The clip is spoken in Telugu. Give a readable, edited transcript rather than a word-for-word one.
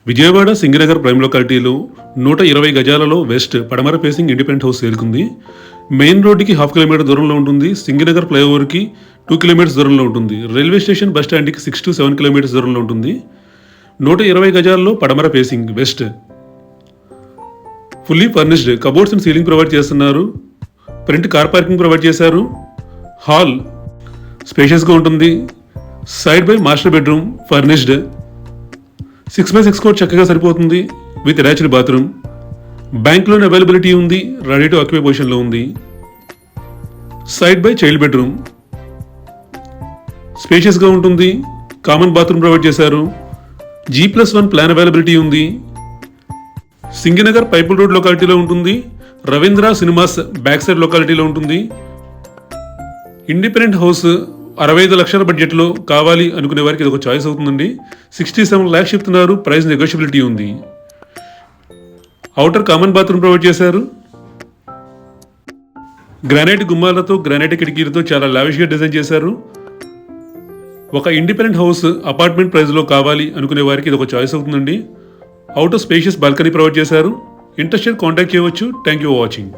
విజయవాడ సింగనగర్ ప్రైమ్ లొకాలిటీలో 120 గజాలలో వెస్ట్ పడమర ఫేసింగ్ ఇండిపెండెంట్ హౌస్ సేల్కుంది. మెయిన్ రోడ్డుకి 1/2 కిలోమీటర్ దూరంలో ఉంటుంది. సింగనగర్ ఫ్లైఓవర్కి 2 కిలోమీటర్స్ దూరంలో ఉంటుంది. రైల్వే స్టేషన్ బస్ స్టాండ్కి 6 to 7 కిలోమీటర్స్ దూరంలో ఉంటుంది. 120 గజాల్లో పడమర facing west, fully furnished, cupboards and ceiling provide చేస్తున్నారు. ఫ్రంట్ కార్ పార్కింగ్ ప్రొవైడ్ చేశారు. హాల్ స్పేషియస్గా ఉంటుంది. Side by master bedroom furnished. 6x6 cot చక్కగా సరిపోతుంది with attached bathroom. Bank loan availability ఉంది. రెడీ టు ఆక్యుపై పొజిషన్లో ఉంది. సైడ్ బై చైల్డ్ బెడ్రూమ్ స్పేషియస్గా ఉంటుంది. కామన్ బాత్రూమ్ ప్రొవైడ్ చేశారు. G+1 ప్లాన్ అవైలబిలిటీ ఉంది. సింగనగర్ పైపుల్ రోడ్ లొకాలిటీలో ఉంటుంది. రవీంద్ర సినిమాస్ బ్యాక్ సైడ్ లొకాలిటీలో ఉంటుంది. ఇండిపెండెంట్ హౌస్ 65 లక్షల బడ్జెట్లో కావాలి అనుకునే వారికి ఇది ఒక చాయిస్ అవుతుందండి. 67 lakhs చెప్తున్నారు. ప్రైస్ నెగోషియబిలిటీ ఉంది. అవుటర్ కామన్ బాత్రూమ్ ప్రొవైడ్ చేశారు. గ్రానైట్ గుమ్మాలతో గ్రానైట్ కిటికీలతో చాలా లావిష్గా డిజైన్ చేశారు. ఒక ఇండిపెండెంట్ హౌస్ అపార్ట్మెంట్ ప్రైస్లో కావాలి అనుకునే వారికి ఇది ఒక చాయిస్ అవుతుందండి. అవుటర్ స్పేషియస్ బాల్కనీ ప్రొవైడ్ చేశారు. ఇంట్రెస్టెడ్ కాంటాక్ట్ చేయవచ్చు. Thank you for watching.